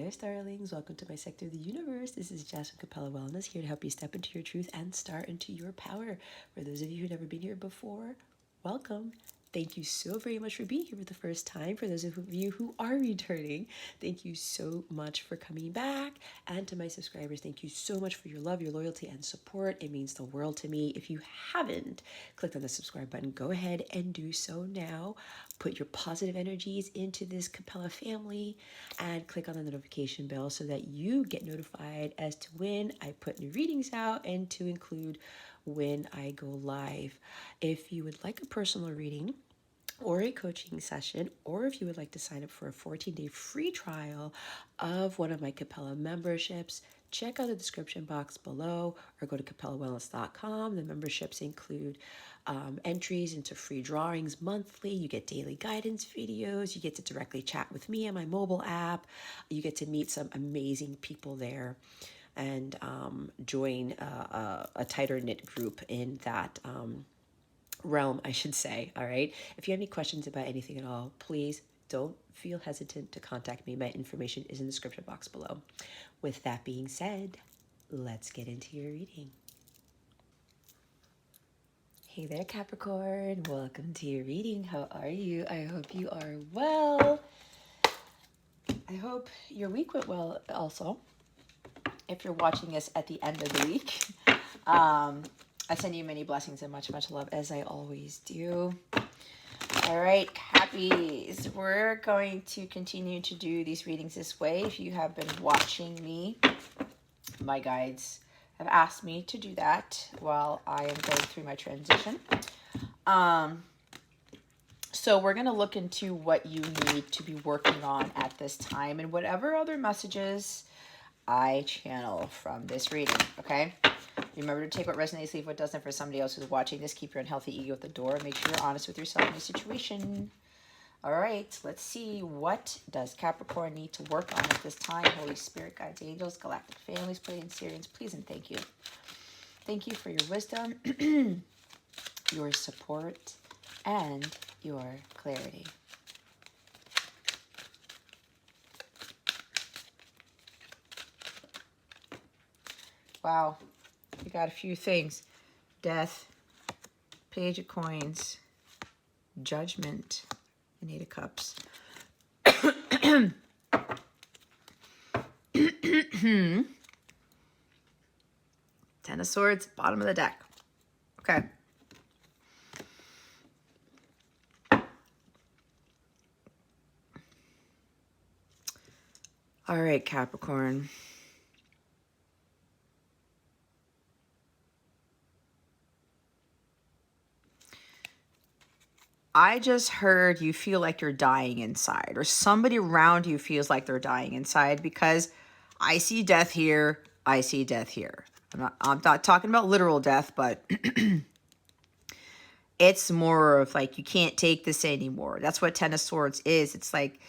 there, starlings. Welcome to my sector of the universe. This is Jess from Capella Wellness, here to help you step into your truth and start into your power. For those of you who've never been here before, welcome. Thank you so very much for being here for the first time. For those of you who are returning, thank you so much for coming back. And to my subscribers, thank you so much for your love, your loyalty, and support. It means the world to me. If you haven't clicked on the subscribe button, go ahead and do so now. Put your positive energies into this Capella family and click on the notification bell so that you get notified as to when I put new readings out and to include when I go live. If you would like a personal reading or a coaching session, or if you would like to sign up for a 14-day free trial of one of my Capella memberships, check out the description box below or go to capellawellness.com. The memberships include entries into free drawings monthly. You get daily guidance videos. You get to directly chat with me on my mobile app. You get to meet some amazing people there and join a tighter knit group in that realm, I should say. All right. If you have any questions about anything at all, please don't feel hesitant to contact me. My information is in the description box below. With that being said, let's get into your reading. Hey there, Capricorn. Welcome to your reading. How are you? I hope you are well. I hope your week went well also. If you're watching this at the end of the week, I send you many blessings and much, much love, as I always do. All right, Cappies, we're going to continue to do these readings this way. If you have been watching me, my guides have asked me to do that while I am going through my transition. So we're going to look into what you need to be working on at this time and whatever other messages I channel from this reading, okay? Remember to take what resonates, leave what doesn't. For somebody else who's watching this, keep your unhealthy ego at the door. Make sure you're honest with yourself in the situation. All right, let's see. What does Capricorn need to work on at this time? Holy Spirit, guides, angels, galactic families, Pleiadians, please and thank you. Thank you for your wisdom, your support, and your clarity. Wow. You got a few things. Death, Page of Coins, Judgment, and Eight of Cups. Ten of Swords, bottom of the deck. Okay. All right, Capricorn. I just heard you feel like you're dying inside, or somebody around you feels like they're dying inside, because I see death here. I see death here. I'm not talking about literal death, but it's more of like, you can't take this anymore. That's what Ten of Swords is. It's like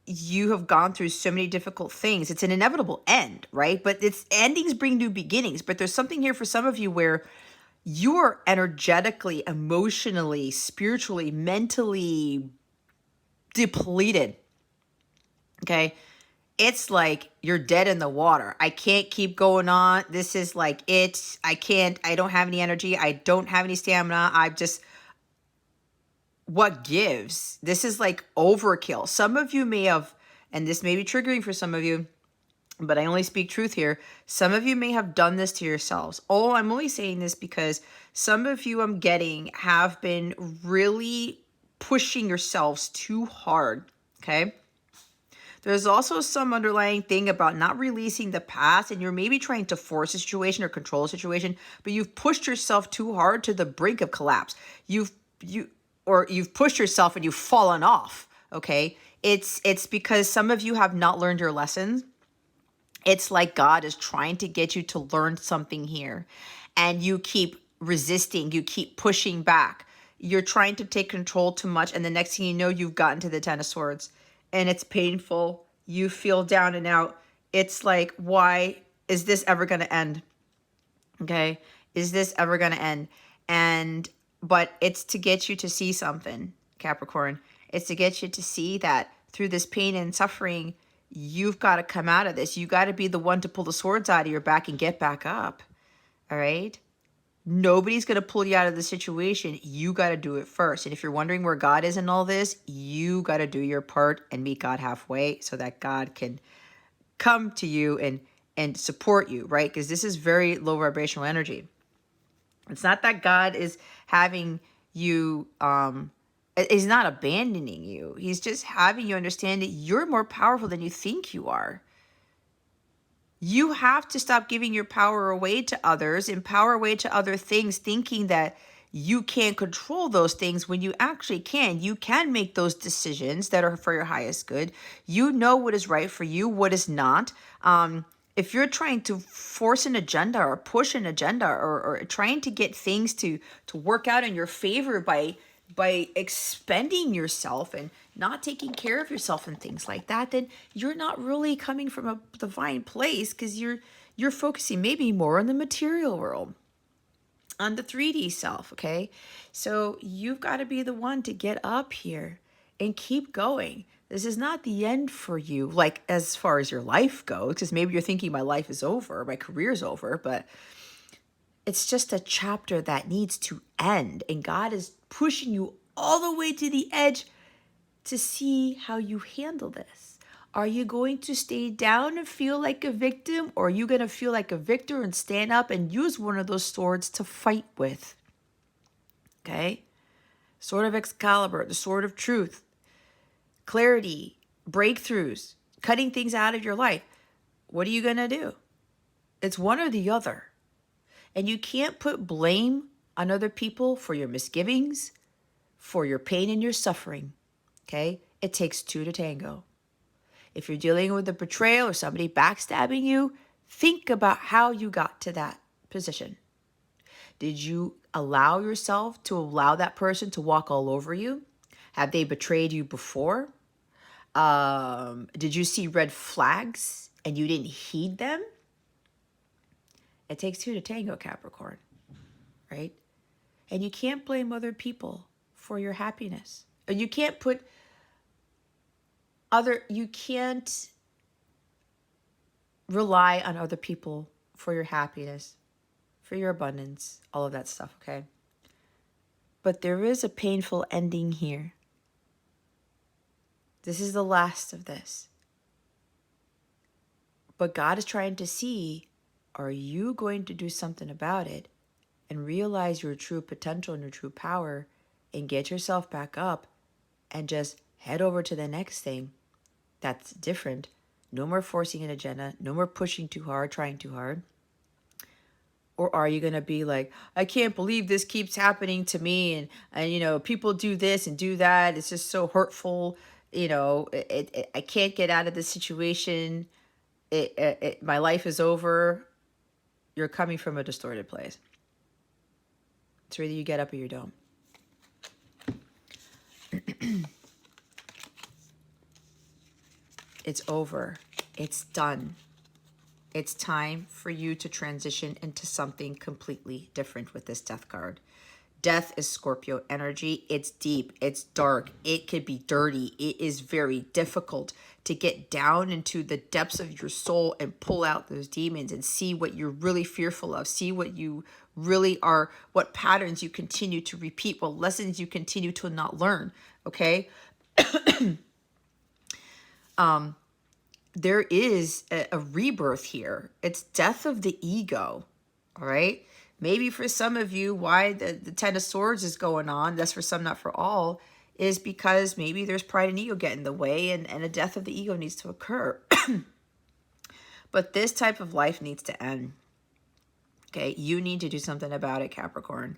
you have gone through so many difficult things. It's an inevitable end, right? But it's endings bring new beginnings. But there's something here for some of you where you are energetically, emotionally, spiritually, mentally depleted. Okay. It's like you're dead in the water. I can't keep going on. This is like it. I don't have any energy. I don't have any stamina. What gives? This is like overkill. Some of you may have, and this may be triggering for some of you, but I only speak truth here. Some of you may have done this to yourselves. Oh, I'm only saying this because some of you I'm getting have been really pushing yourselves too hard, okay? There's also some underlying thing about not releasing the past, and you're maybe trying to force a situation or control a situation, but you've pushed yourself too hard to the brink of collapse. You've pushed yourself and you've fallen off, okay? It's because some of you have not learned your lessons. It's like God is trying to get you to learn something here, and you keep resisting, you keep pushing back. You're trying to take control too much, and the next thing you know, you've gotten to the Ten of Swords, and it's painful. You feel down and out. It's like, why is this ever going to end? Okay? Is this ever going to end? But it's to get you to see something, Capricorn. It's to get you to see that through this pain and suffering, you've got to come out of this. You got to be the one to pull the swords out of your back and get back up. All right? Nobody's going to pull you out of the situation. You got to do it first. And if you're wondering where God is in all this, you got to do your part and meet God halfway so that God can come to you and support you, right? Because this is very low vibrational energy. It's not that God is having you, is not abandoning you. He's just having you understand that you're more powerful than you think you are. You have to stop giving your power away to others and power away to other things, thinking that you can't control those things when you actually can. You can make those decisions that are for your highest good. You know what is right for you, what is not. If you're trying to force an agenda or push an agenda or trying to get things to work out in your favor by expending yourself and not taking care of yourself and things like that, then you're not really coming from a divine place, because you're focusing maybe more on the material world, on the 3D self, okay? So you've got to be the one to get up here and keep going. This is not the end for you, like as far as your life goes, because maybe you're thinking my life is over, my career's over, but it's just a chapter that needs to end. And God is pushing you all the way to the edge to see how you handle this. Are you going to stay down and feel like a victim? Or are you going to feel like a victor and stand up and use one of those swords to fight with? Okay? Sword of Excalibur, the sword of truth, clarity, breakthroughs, cutting things out of your life. What are you going to do? It's one or the other. And you can't put blame on other people for your misgivings, for your pain and your suffering. Okay? It takes two to tango. If you're dealing with a betrayal or somebody backstabbing you, think about how you got to that position. Did you allow yourself to allow that person to walk all over you? Have they betrayed you before? Did you see red flags and you didn't heed them? It takes two to tango, Capricorn, right? And you can't blame other people for your happiness. And you can't you can't rely on other people for your happiness, for your abundance, all of that stuff, okay? But there is a painful ending here. This is the last of this. But God is trying to see, are you going to do something about it and realize your true potential and your true power and get yourself back up and just head over to the next thing that's different? No more forcing an agenda, no more pushing too hard, trying too hard. Or are you going to be like, I can't believe this keeps happening to me, and people do this and do that. It's just so hurtful. I can't get out of this situation. My life is over. You're coming from a distorted place. It's either you get up or you don't. It's over. It's done. It's time for you to transition into something completely different with this death card. Death is Scorpio energy. It's deep. It's dark. It could be dirty. It is very difficult to get down into the depths of your soul and pull out those demons and see what you're really fearful of. See what you really are, what patterns you continue to repeat, what lessons you continue to not learn. Okay? There is a rebirth here. It's death of the ego. All right? Maybe for some of you, why the Ten of Swords is going on, that's for some, not for all, is because maybe there's pride and ego getting in the way, and a death of the ego needs to occur. But this type of life needs to end. Okay? You need to do something about it, Capricorn.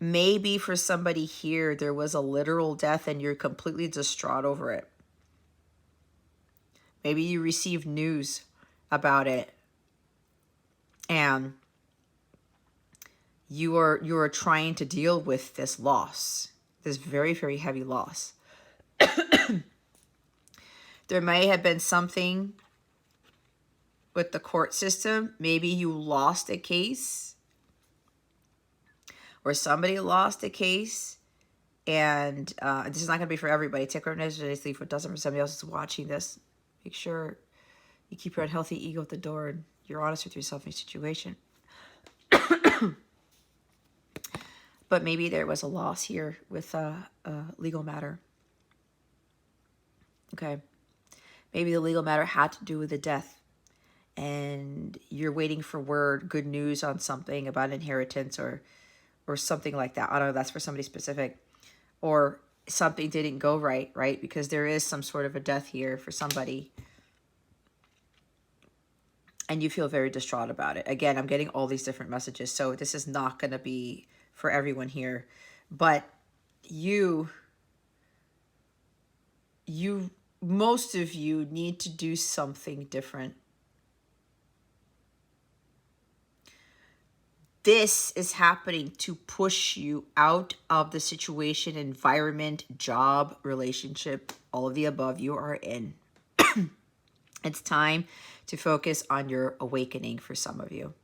Maybe for somebody here, there was a literal death and you're completely distraught over it. Maybe you received news about it and you are trying to deal with this loss, this very, very heavy loss. There may have been something with the court system. Maybe you lost a case, or somebody lost a case, And this is not going to be for everybody. Take organization if it doesn't for somebody else is watching this. Make sure you keep your unhealthy ego at the door and you're honest with yourself in your situation. But maybe there was a loss here with a legal matter. Okay. Maybe the legal matter had to do with a death. And you're waiting for word, good news on something about inheritance or something like that. I don't know, that's for somebody specific. Or something didn't go right, right? Because there is some sort of a death here for somebody. And you feel very distraught about it. Again, I'm getting all these different messages, so this is not going to be for everyone here. But you, most of you need to do something different. This is happening to push you out of the situation, environment, job, relationship, all of the above you are in. It's time to focus on your awakening for some of you.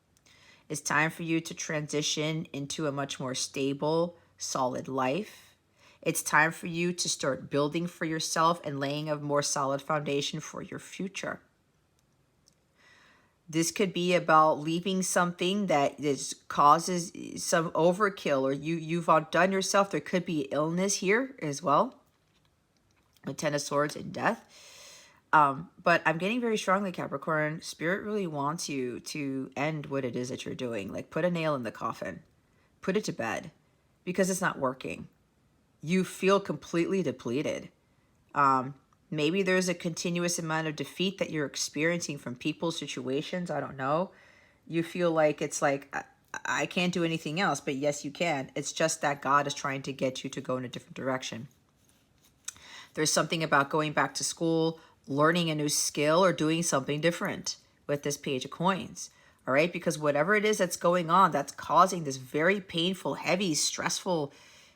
It's time for you to transition into a much more stable, solid life. It's time for you to start building for yourself and laying a more solid foundation for your future. This could be about leaving something that causes some overkill, or you've outdone yourself. There could be illness here as well, with Ten of Swords and death. But I'm getting very strongly, Capricorn, Spirit really wants you to end what it is that you're doing. Like, put a nail in the coffin. Put it to bed. Because it's not working. You feel completely depleted. Maybe there's a continuous amount of defeat that you're experiencing from people, situations. I don't know. You feel like it's like, I can't do anything else. But yes, you can. It's just that God is trying to get you to go in a different direction. There's something about going back to school, learning a new skill, or doing something different with this Page of Coins. All right? Because whatever it is that's going on, that's causing this very painful, heavy, stressful,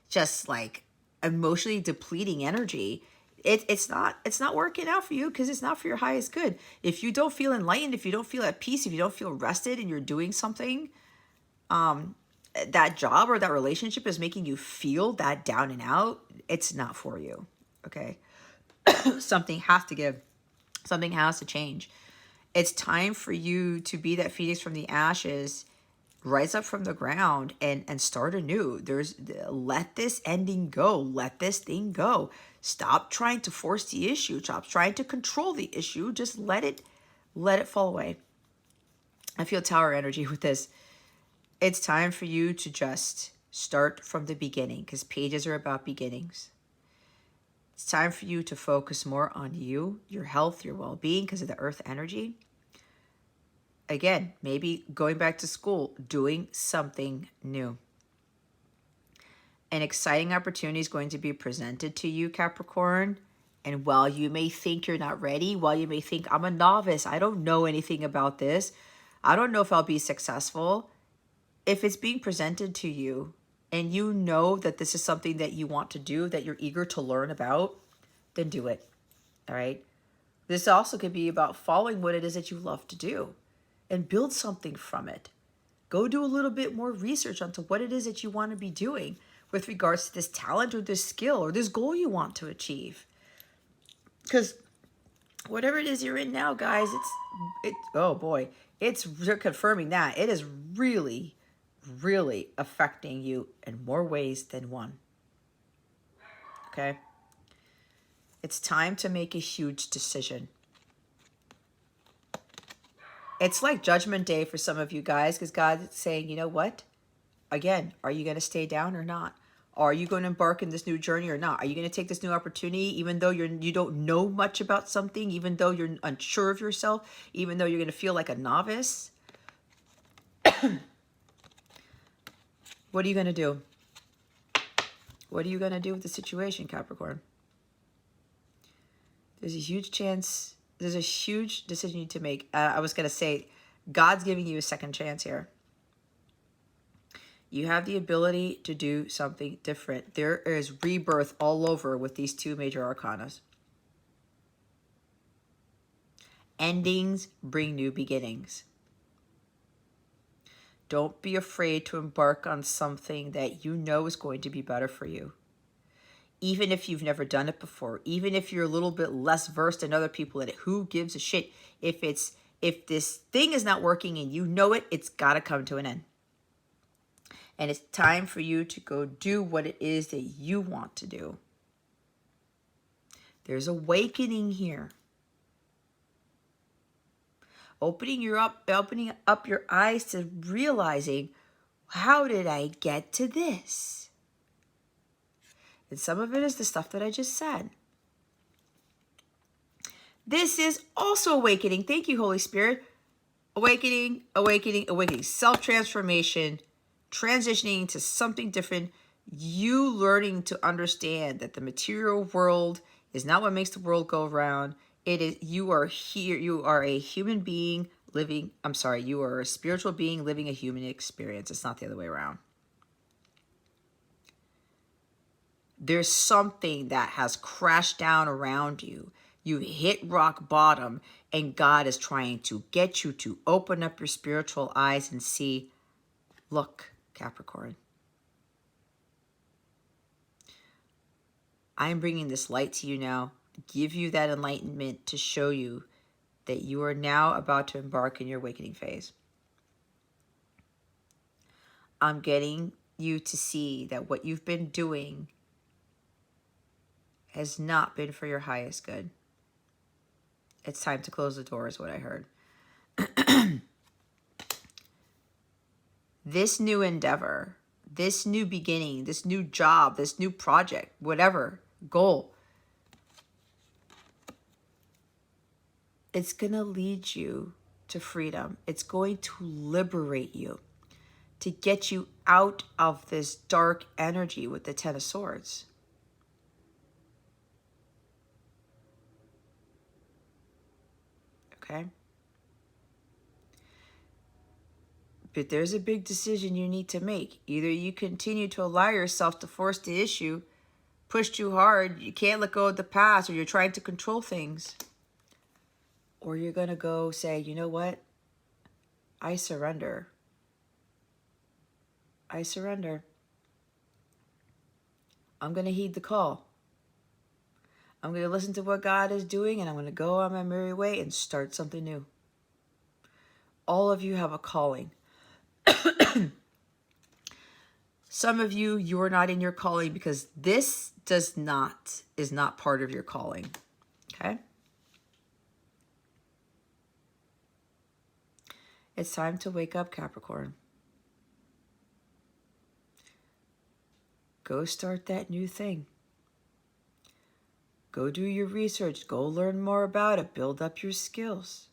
just like emotionally depleting energy, it's not working out for you because it's not for your highest good. If you don't feel enlightened, if you don't feel at peace, if you don't feel rested and you're doing something, that job or that relationship is making you feel that down and out, it's not for you. Okay? Something has to give. Something has to change. It's time for you to be that phoenix from the ashes, rise up from the ground and start anew. Let this ending go. Let this thing go. Stop trying to force the issue. Stop trying to control the issue. Just let it fall away. I feel tower energy with this. It's time for you to just start from the beginning, because pages are about beginnings. It's time for you to focus more on you, your health, your well-being, because of the earth energy. Again, maybe going back to school, doing something new. An exciting opportunity is going to be presented to you, Capricorn. And while you may think you're not ready, while you may think, I'm a novice, I don't know anything about this, I don't know if I'll be successful. If it's being presented to you and you know that this is something that you want to do, that you're eager to learn about, then do it. All right? This also could be about following what it is that you love to do and build something from it. Go do a little bit more research onto what it is that you want to be doing with regards to this talent or this skill or this goal you want to achieve. Because whatever it is you're in now, guys, oh boy, they're confirming that. It is really, really affecting you in more ways than one. Okay? It's time to make a huge decision. It's like Judgment Day for some of you guys, because God's saying, you know what? Again, are you going to stay down or not? Are you going to embark in this new journey or not? Are you going to take this new opportunity even though you don't know much about something, even though you're unsure of yourself, even though you're going to feel like a novice? What are you going to do? What are you going to do with the situation, Capricorn? There's a huge chance, there's a huge decision you need to make. I was going to say, God's giving you a second chance here. You have the ability to do something different. There is rebirth all over with these two major arcanas. Endings bring new beginnings. Don't be afraid to embark on something that you know is going to be better for you. even if you've never done it before, even if you're a little bit less versed than other people at it, who gives a shit? If this thing is not working and you know it, it's got to come to an end. And it's time for you to go do what it is that you want to do. There's awakening here. Opening up your eyes to realizing, how did I get to this? And some of it is the stuff that I just said. This is also awakening. Thank you, Holy Spirit. Awakening, awakening, awakening. Self-transformation, transitioning to something different. You learning to understand that the material world is not what makes the world go around. It is, you are here. You are a human being living. You are a spiritual being living a human experience. It's not the other way around. There's something that has crashed down around you. You hit rock bottom, and God is trying to get you to open up your spiritual eyes and see, look, Capricorn, I'm bringing this light to you now, give you that enlightenment to show you that you are now about to embark in your awakening phase. I'm getting you to see that what you've been doing has not been for your highest good. It's time to close the door is what I heard. This new endeavor, this new beginning, this new job, this new project, whatever, goal, it's going to lead you to freedom. It's going to liberate you, to get you out of this dark energy with the Ten of Swords. Okay? But there's a big decision you need to make. Either you continue to allow yourself to force the issue, push too hard, you can't let go of the past, or you're trying to control things. Or you're going to go say, you know what? I surrender. I surrender. I'm going to heed the call. I'm going to listen to what God is doing, and I'm going to go on my merry way and start something new. All of you have a calling. Some of you, you're not in your calling because this is not part of your calling. Okay? It's time to wake up, Capricorn. Go start that new thing. Go do your research. Go learn more about it. Build up your skills.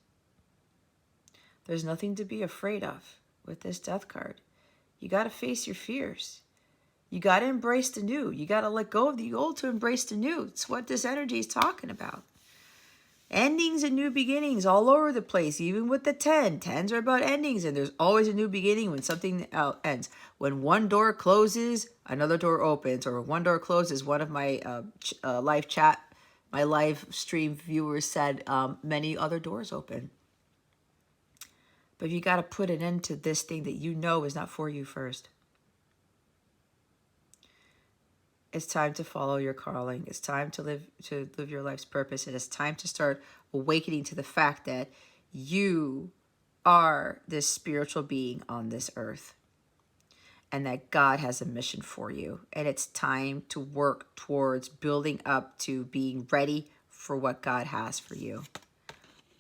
There's nothing to be afraid of with this death card. You got to face your fears. You got to embrace the new. You got to let go of the old to embrace the new. It's what this energy is talking about. Endings and new beginnings all over the place, even with the 10. 10s are about endings, and there's always a new beginning when something ends. When one door closes, another door opens, or when one door closes, one of my my live stream viewers said many other doors open. But you got to put an end to this thing that you know is not for you first. It's time to follow your calling. It's time to live your life's purpose. And it's time to start awakening to the fact that you are this spiritual being on this earth, and that God has a mission for you. And it's time to work towards building up to being ready for what God has for you.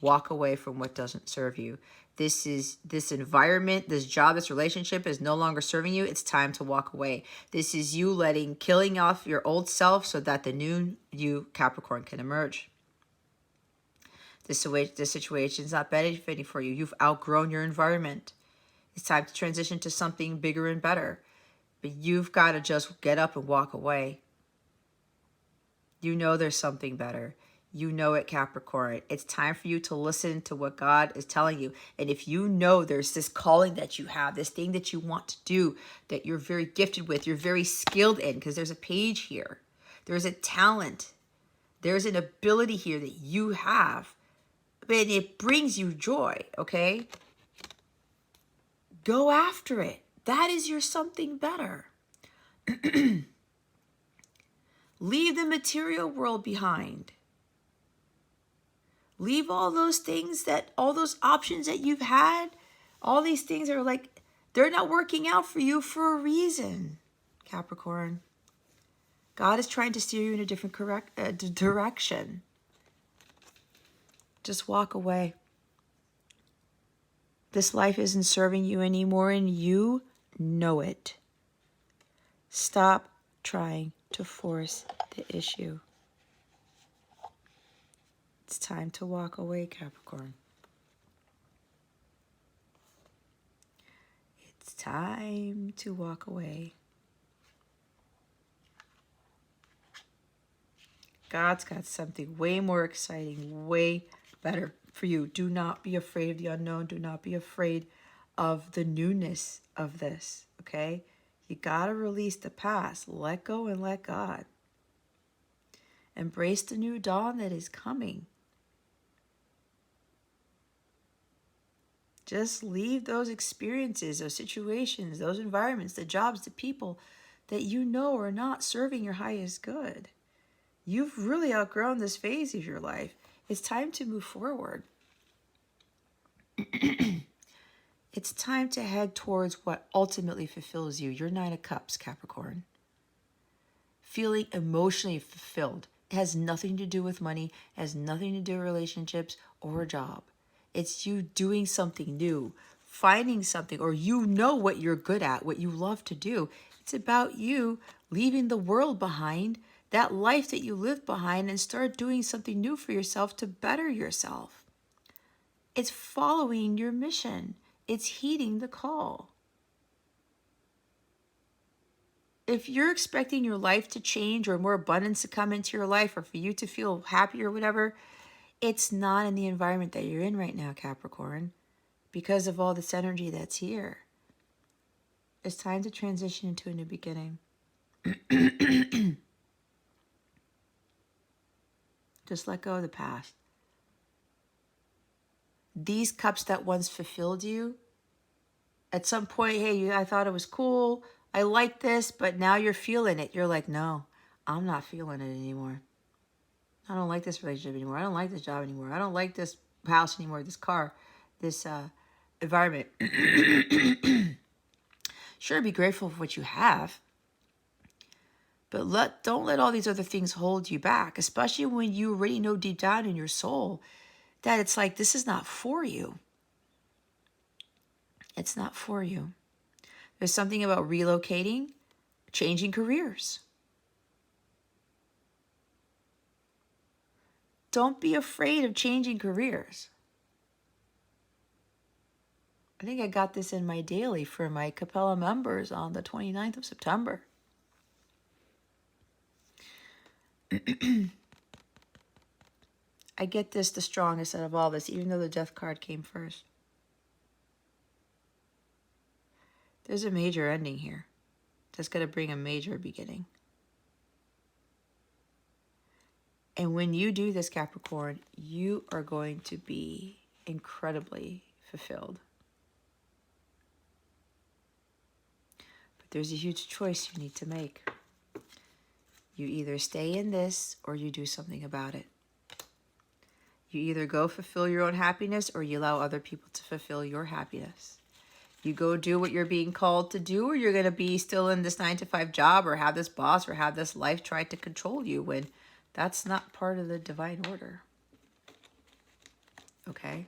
Walk away from what doesn't serve you. This environment, this job, this relationship is no longer serving you. It's time to walk away. This is you killing off your old self so that the new you, Capricorn, can emerge. This situation is not benefiting for you. You've outgrown your environment. It's time to transition to something bigger and better. But you've got to just get up and walk away. You know there's something better. You know it, Capricorn. It's time for you to listen to what God is telling you. And if you know there's this calling that you have, this thing that you want to do, that you're very gifted with, you're very skilled in, because there's a page here. There's a talent. There's an ability here that you have. And it brings you joy, okay? Go after it. That is your something better. Leave the material world behind. Leave all those things all those options that you've had. All these things are like, they're not working out for you for a reason, Capricorn. God is trying to steer you in a different direction. Just walk away. This life isn't serving you anymore, and you know it. Stop trying to force the issue. It's time to walk away, Capricorn. It's time to walk away. God's got something way more exciting, way better for you. Do not be afraid of the unknown. Do not be afraid of the newness of this, okay? You got to release the past. Let go and let God. Embrace the new dawn that is coming. Just leave those experiences, those situations, those environments, the jobs, the people that you know are not serving your highest good. You've really outgrown this phase of your life. It's time to move forward. It's time to head towards what ultimately fulfills you. Your 9 of Cups, Capricorn. Feeling emotionally fulfilled. It has nothing to do with money. It has nothing to do with relationships or a job. It's you doing something new, finding something, or you know what you're good at, what you love to do. It's about you leaving the world behind, that life that you lived behind, and start doing something new for yourself to better yourself. It's following your mission. It's heeding the call. If you're expecting your life to change or more abundance to come into your life or for you to feel happy or whatever, it's not in the environment that you're in right now, Capricorn, because of all this energy that's here. It's time to transition into a new beginning. Just let go of the past. These cups that once fulfilled you, at some point, hey, I thought it was cool. I like this, but now you're feeling it. You're like, no, I'm not feeling it anymore. I don't like this relationship anymore. I don't like this job anymore. I don't like this house anymore, this car, this environment. Sure, be grateful for what you have. But don't let all these other things hold you back, especially when you already know deep down in your soul that it's like, this is not for you. It's not for you. There's something about relocating, changing careers. Don't be afraid of changing careers. I think I got this in my daily for my Capella members on the 29th of September. I get this the strongest out of all this, even though the death card came first. There's a major ending here. That's going to bring a major beginning. And when you do this, Capricorn, you are going to be incredibly fulfilled. But there's a huge choice you need to make. You either stay in this or you do something about it. You either go fulfill your own happiness or you allow other people to fulfill your happiness. You go do what you're being called to do, or you're going to be still in this 9-to-5 job or have this boss or have this life try to control you when that's not part of the divine order. Okay?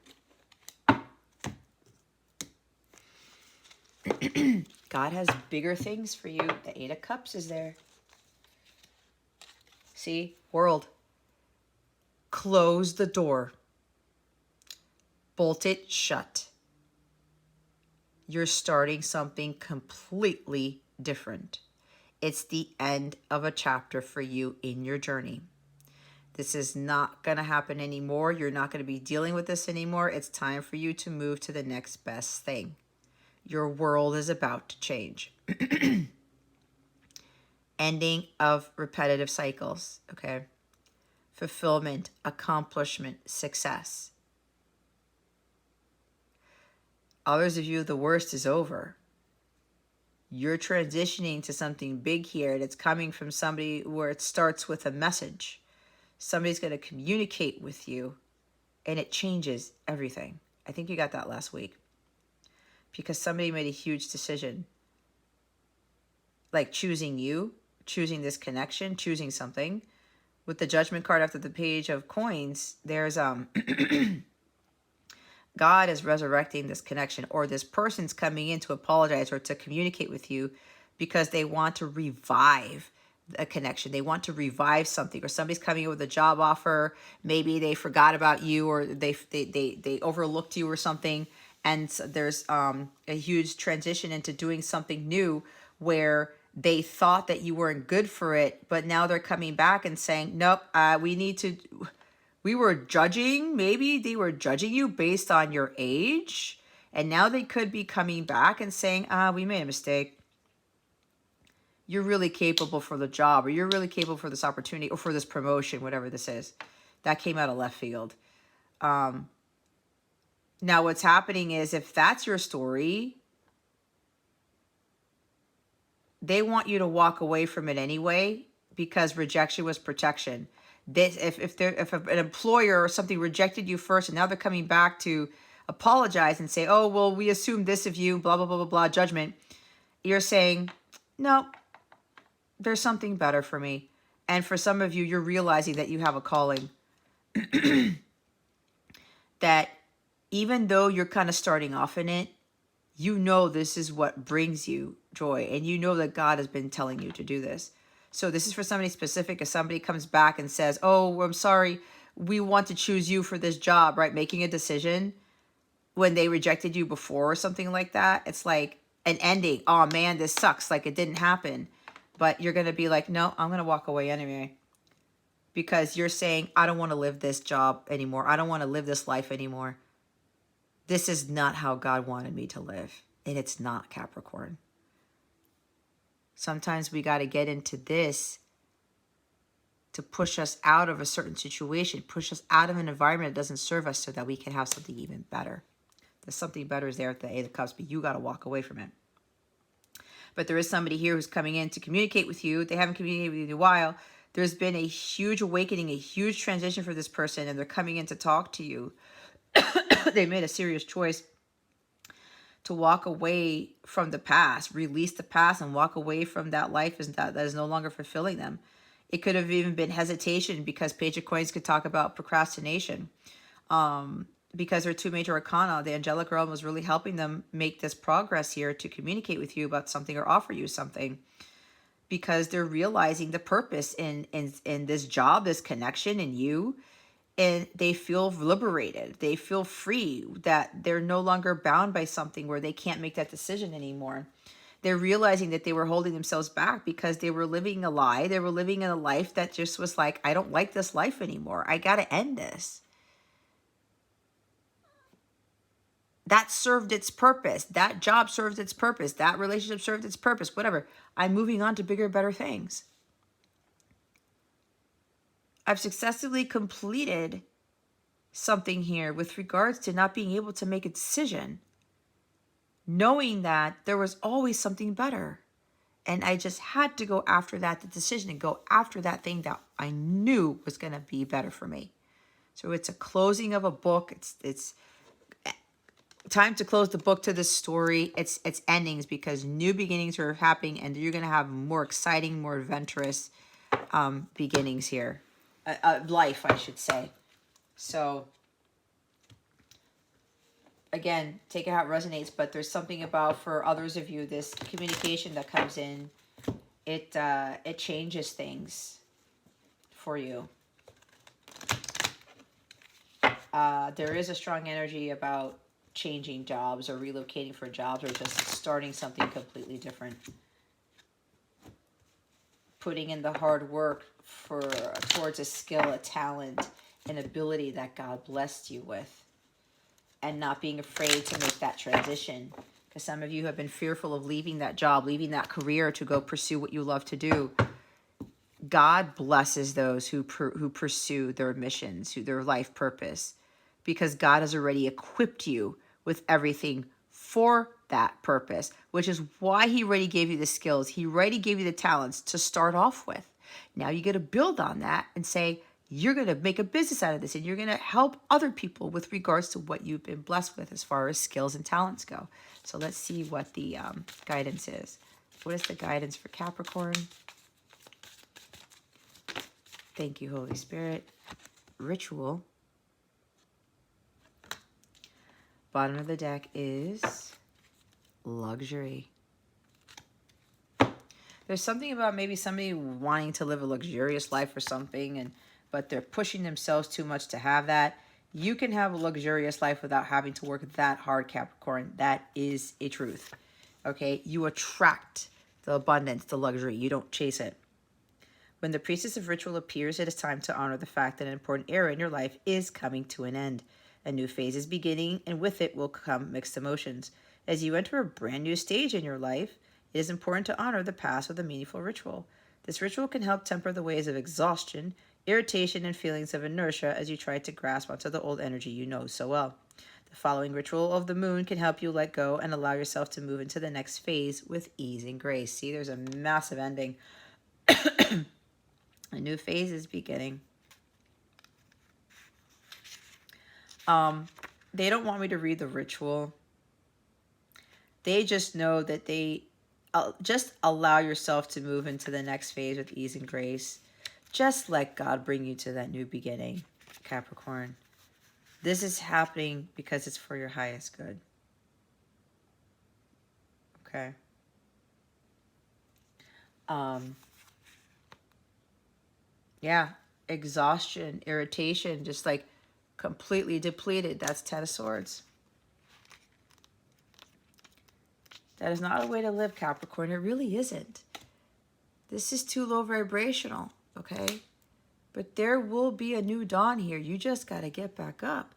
God has bigger things for you. The 8 of Cups is there. See? World. Close the door. Bolt it shut. You're starting something completely different. It's the end of a chapter for you in your journey. This is not going to happen anymore. You're not going to be dealing with this anymore. It's time for you to move to the next best thing. Your world is about to change. Ending of repetitive cycles, okay? Fulfillment, accomplishment, success. Others of you, the worst is over. You're transitioning to something big here, and it's coming from somebody where it starts with a message. Somebody's going to communicate with you, and it changes everything. I think you got that last week. Because somebody made a huge decision. Like choosing you, choosing this connection, choosing something. With the Judgment card after the Page of Coins, there's God is resurrecting this connection, or this person's coming in to apologize or to communicate with you because they want to revive a connection. They want to revive something, or somebody's coming in with a job offer. Maybe they forgot about you, or they overlooked you or something. And so there's a huge transition into doing something new where they thought that you weren't good for it, but now they're coming back and saying, nope, we were judging, maybe they were judging you based on your age. And now they could be coming back and saying, we made a mistake. You're really capable for the job, or you're really capable for this opportunity, or for this promotion, whatever this is. That came out of left field. Now what's happening is, if that's your story, they want you to walk away from it anyway, because rejection was protection. This, if an employer or something rejected you first, and now they're coming back to apologize and say, oh, well, we assumed this of you, blah, blah, blah, blah, blah, judgment. You're saying, no, there's something better for me. And for some of you, you're realizing that you have a calling. That even though you're kind of starting off in it, you know this is what brings you joy. And you know that God has been telling you to do this. So this is for somebody specific. If somebody comes back and says, oh, I'm sorry, we want to choose you for this job, right? Making a decision when they rejected you before or something like that. It's like an ending. Oh man, this sucks. Like it didn't happen. But you're going to be like, no, I'm going to walk away anyway. Because you're saying, I don't want to live this job anymore. I don't want to live this life anymore. This is not how God wanted me to live. And it's not, Capricorn. Sometimes we got to get into this to push us out of a certain situation, push us out of an environment that doesn't serve us, so that we can have something even better. The something better is there at the Eight of Cups, but you got to walk away from it. But there is somebody here who's coming in to communicate with you. They haven't communicated with you in a while. There's been a huge awakening, a huge transition for this person, and they're coming in to talk to you. They made a serious choice to walk away from the past, release the past, and walk away from that life that is no longer fulfilling them. It could have even been hesitation, because Page of Coins could talk about procrastination. Because they're two major arcana, the angelic realm was really helping them make this progress here to communicate with you about something or offer you something. Because they're realizing the purpose in this job, this connection in you. And they feel liberated. They feel free, that they're no longer bound by something where they can't make that decision anymore. They're realizing that they were holding themselves back because they were living a lie. They were living in a life that just was like, I don't like this life anymore. I got to end this. That served its purpose. That job served its purpose. That relationship served its purpose. Whatever. I'm moving on to bigger, better things. I've successfully completed something here with regards to not being able to make a decision, knowing that there was always something better. And I just had to go after the decision, and go after that thing that I knew was going to be better for me. So it's a closing of a book. It's time to close the book to this story. It's endings, because new beginnings are happening, and you're going to have more exciting, more adventurous beginnings here. Life, I should say. So, again, take it how it resonates, but there's something about, for others of you, this communication that comes in, it changes things for you. There is a strong energy about changing jobs, or relocating for jobs, or just starting something completely different. Putting in the hard work towards a skill, a talent, an ability that God blessed you with, and not being afraid to make that transition. Because some of you have been fearful of leaving that job, leaving that career to go pursue what you love to do. God blesses those who pursue their missions, their life purpose, because God has already equipped you with everything for that purpose, which is why he already gave you the skills. He already gave you the talents to start off with. Now you got to build on that and say, you're going to make a business out of this and you're going to help other people with regards to what you've been blessed with as far as skills and talents go. So let's see what the guidance is. What is the guidance for Capricorn? Thank you, Holy Spirit. Ritual. Bottom of the deck is luxury. There's something about maybe somebody wanting to live a luxurious life or something, but they're pushing themselves too much to have that. You can have a luxurious life without having to work that hard, Capricorn. That is a truth. Okay? You attract the abundance, the luxury. You don't chase it. When the priestess of ritual appears, it is time to honor the fact that an important era in your life is coming to an end. A new phase is beginning, and with it will come mixed emotions. As you enter a brand new stage in your life, it is important to honor the past with a meaningful ritual. This ritual can help temper the waves of exhaustion, irritation, and feelings of inertia as you try to grasp onto the old energy you know so well. The following ritual of the moon can help you let go and allow yourself to move into the next phase with ease and grace. See, there's a massive ending. A new phase is beginning. They don't want me to read the ritual. They just know that they just allow yourself to move into the next phase with ease and grace. Just let God bring you to that new beginning, Capricorn. This is happening because it's for your highest good. Okay. Yeah, exhaustion, irritation, just like completely depleted. That's 10 of Swords. That is not a way to live, Capricorn. It really isn't. This is too low vibrational, okay? But there will be a new dawn here. You just got to get back up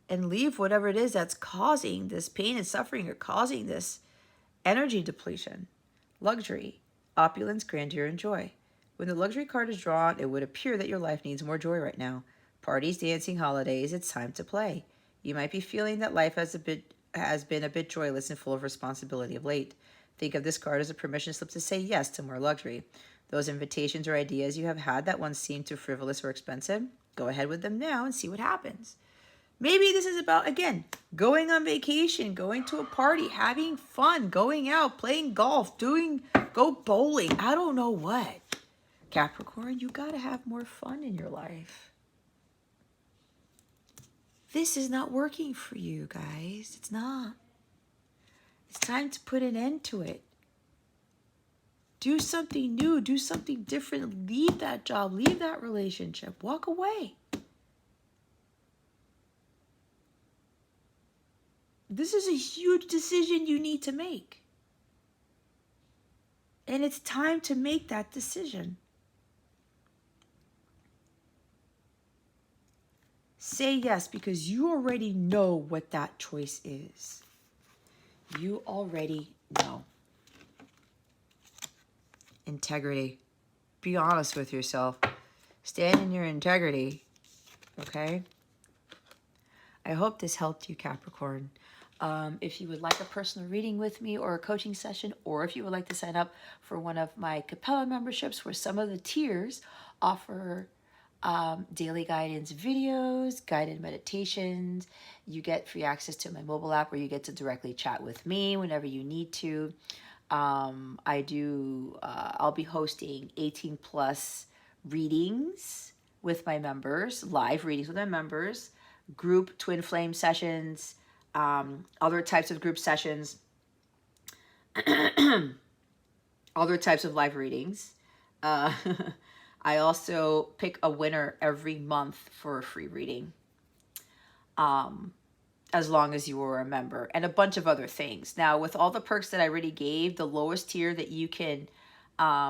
and leave whatever it is that's causing this pain and suffering or causing this energy depletion. Luxury, opulence, grandeur, and joy. When the luxury card is drawn, it would appear that your life needs more joy right now. Parties, dancing, holidays, it's time to play. You might be feeling that life has been a bit joyless and full of responsibility of late. Think of this card as a permission slip to say yes to more luxury. Those invitations or ideas you have had that once seemed too frivolous or expensive, go ahead with them now and see what happens. Maybe this is about, again, going on vacation, going to a party, having fun, going out, playing golf, go bowling. I don't know what. Capricorn, you got to have more fun in your life. This is not working for you, guys. It's not. It's time to put an end to it. Do something new. Do something different. Leave that job. Leave that relationship. Walk away. This is a huge decision you need to make. And it's time to make that decision. Say yes because you already know what that choice is. You already know. Integrity. Be honest with yourself. Stand in your integrity. Okay? I hope this helped you, Capricorn. If you would like a personal reading with me or a coaching session, or if you would like to sign up for one of my Capella memberships where some of the tiers offer daily guidance videos, guided meditations. You get free access to my mobile app where you get to directly chat with me whenever you need to. I'll be hosting 18 plus readings with my members, live readings with my members, group twin flame sessions, other types of group sessions, other types of live readings. I also pick a winner every month for a free reading, as long as you are a member, and a bunch of other things. Now, with all the perks that I already gave, the lowest tier that you can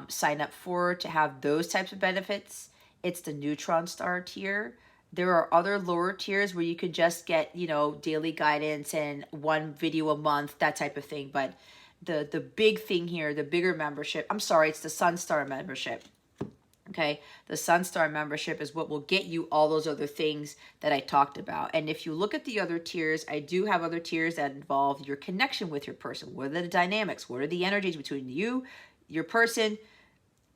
sign up for to have those types of benefits, it's the Neutron Star tier. There are other lower tiers where you could just get, daily guidance and one video a month, that type of thing. But the big thing here, the bigger membership, I'm sorry, it's the Sun Star membership. Okay, the Sunstar membership is what will get you all those other things that I talked about. And if you look at the other tiers, I do have other tiers that involve your connection with your person. What are the dynamics? What are the energies between you, your person,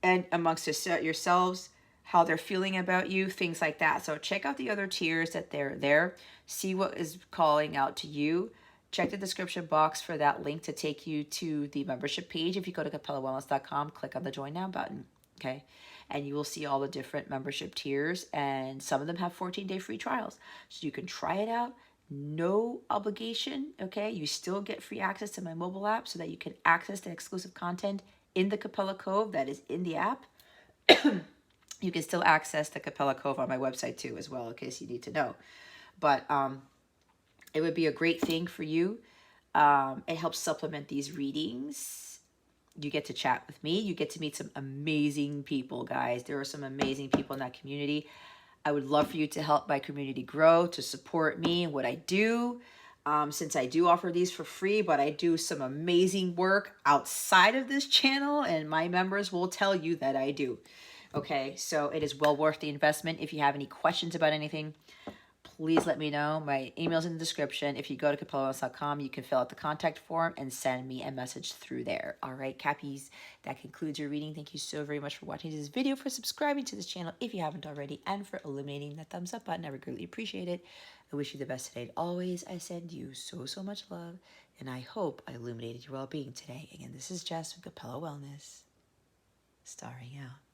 and amongst yourselves? How they're feeling about you, things like that. So check out the other tiers that they're there. See what is calling out to you. Check the description box for that link to take you to the membership page. If you go to capellawellness.com, click on the Join Now button. Okay, and you will see all the different membership tiers, and some of them have 14-day free trials, so you can try it out. No obligation. Okay, you still get free access to my mobile app so that you can access the exclusive content in the Capella Cove that is in the app. You can still access the Capella Cove on my website too, as well, in case you need to know. But it would be a great thing for you. It helps supplement these readings. You get to chat with me. You get to meet some amazing people, guys. There are some amazing people in that community. I would love for you to help my community grow, to support me and what I do. Since I do offer these for free, but I do some amazing work outside of this channel, and my members will tell you that I do. Okay, so it is well worth the investment. If you have any questions about anything, please let me know. My email's in the description. If you go to capellawellness.com, you can fill out the contact form and send me a message through there. All right, Cappies, that concludes your reading. Thank you so very much for watching this video, for subscribing to this channel if you haven't already, and for illuminating that thumbs up button. I would greatly appreciate it. I wish you the best today. Always, I send you so, so much love, and I hope I illuminated your well-being today. Again, this is Jess from Capella Wellness, starring out.